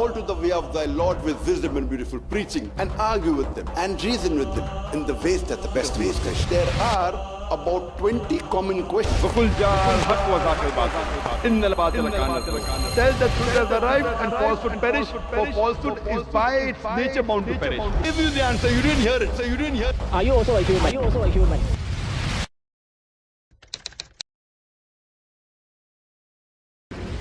call to the way of thy Lord with wisdom and beautiful preaching, and argue with them, and reason with them in the ways that the best ways. There are about 20 common questions. Tell the truth has arrived and falsehood perish, for falsehood is by its nature bound to perish. Give you the answer, you didn't hear it, so you didn't hear it. Are you also a human?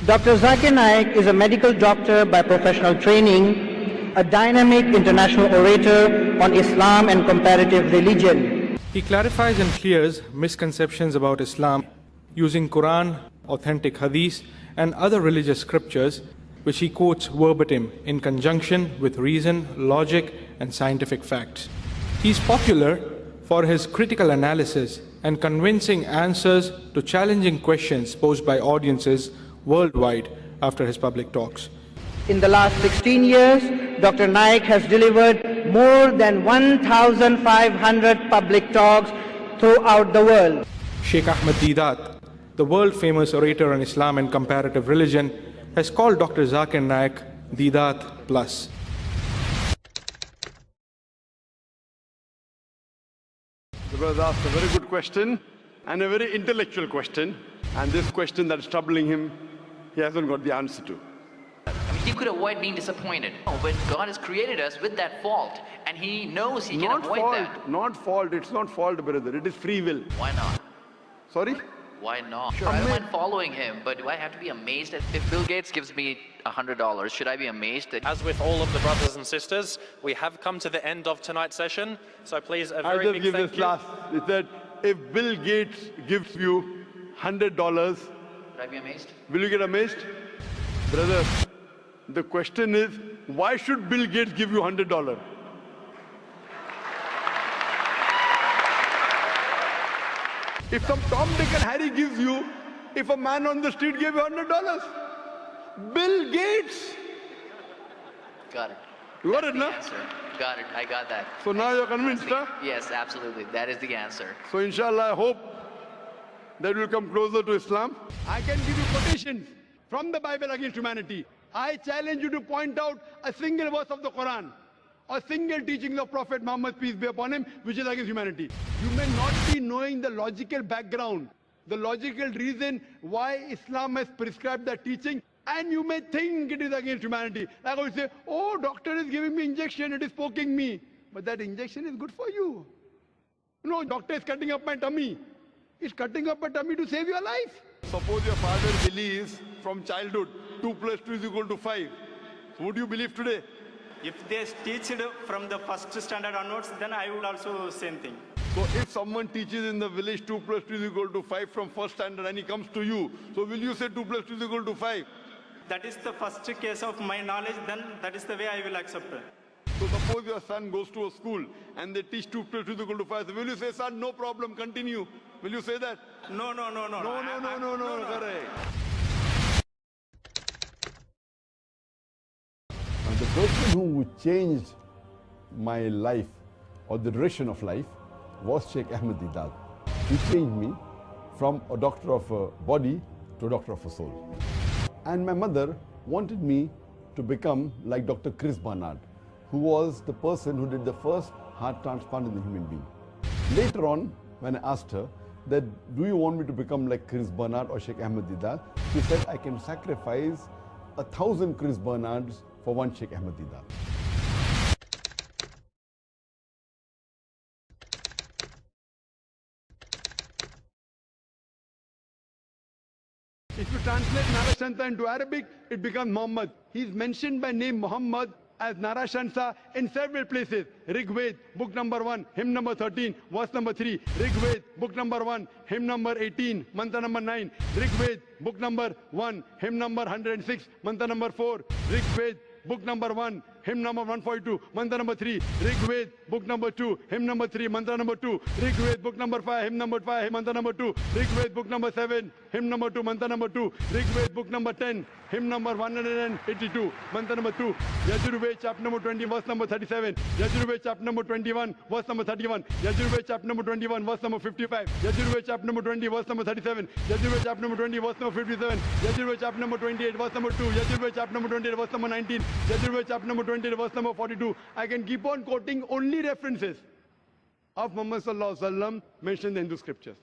Dr. Zakir Naik is a medical doctor by professional training, a dynamic international orator on Islam and comparative religion. He clarifies and clears misconceptions about Islam using Quran, authentic hadith, and other religious scriptures, which he quotes verbatim in conjunction with reason, logic, and scientific facts. He is popular for his critical analysis and convincing answers to challenging questions posed by audiences worldwide after his public talks. In the last 16 years, Dr. Naik has delivered more than 1,500 public talks throughout the world. Sheikh Ahmed Deedat, the world-famous orator on Islam and comparative religion, has called Dr. Zakir Naik Deedat Plus. The brother asked a very good question and a very intellectual question, and this question that is troubling him, he hasn't got the answer to. I mean, he could avoid being disappointed. No, but God has created us with that fault, and He knows He can avoid that. Not fault. It's not fault, brother. It is free will. Why not? Sorry? Why not? Sure, I don't mind following him, but do I have to be amazed if Bill Gates gives me $100? Should I be amazed that? As with all of the brothers and sisters, we have come to the end of tonight's session. So please, a very big thank you. I'll just give this last. It said, if Bill Gates gives you $100, Would I be amazed? Will you get amazed? Brother, the question is, why should Bill Gates give you $100? If some Tom, Dick and Harry gives you, if a man on the street gave you $100, Bill Gates. Got it. You got it, no? Answer. Got it. I got that. So now you're convinced, huh? Yes, absolutely. That is the answer. So inshallah, I hope that will come closer to Islam. I can give you quotations from the Bible against humanity. I challenge you to point out a single verse of the Quran, a single teaching of Prophet Muhammad, peace be upon him, which is against humanity. You may not be knowing the logical background, the logical reason why Islam has prescribed that teaching, and you may think it is against humanity. Like I would say, oh, doctor is giving me injection, it is poking me. But that injection is good for you. No, doctor is cutting up my tummy. He's cutting up a tummy to save your life. Suppose your father believes from childhood 2 plus 2 is equal to 5. Would you believe today? If they teach it from the first standard onwards, then I would also same thing. So if someone teaches in the village 2 plus 2 is equal to 5 from first standard and he comes to you, so will you say 2 plus 2 is equal to 5? That is the first case of my knowledge, then that is the way I will accept it. So suppose your son goes to a school and they teach 2 plus 2 is equal to 5. So will you say, son, no problem, continue? Will you say that? No. No, correct. The person who changed my life or the direction of life was Sheikh Ahmed Deedat. He changed me from a doctor of a body to a doctor of a soul. And my mother wanted me to become like Dr. Chris Barnard, who was the person who did the first heart transplant in the human being. Later on, when I asked her that, do you want me to become like Chris Barnard or Sheikh Ahmed Deedat? She said, I can sacrifice 1,000 Chris Barnards for one Sheikh Ahmed Deedat. If you translate Narashansa into Arabic, it becomes Muhammad. He is mentioned by name Muhammad as Narashansa in several places. Rig Ved, book number 1, hymn number 13, verse number 3. Rig Ved, book number 1, hymn number 18, mantra number 9. Rig Ved, book number 1, hymn number 106, mantra number 4. Rig Ved, book number 1, hymn number 142, mantra number 3. Rig Ved, book number 2, hymn number 3, mantra number 2. Rig Ved, book number 5, hymn number 5, mantra number 2. Rig Ved, book number 7, hymn number 2, mantra number 2. Rig Ved, book number 10, hymn number 182, mantra number 2. Yajurved, chapter number 20, verse number 37. Yajurved, chapter number 21, verse number 31. Yajurved, chapter number 21, verse number 55. Yajurved, chapter number 20, verse number 37. Yajurved, chapter number 20, verse number 57. Yajurved, chapter number 28, verse number 2. Yajurved, chapter number 28, verse number 19. Jadurved chapter number 20, verse number 42. I can keep on quoting only references of Muhammad sallallahu alaihi wasallam mentioned in the Hindu scriptures.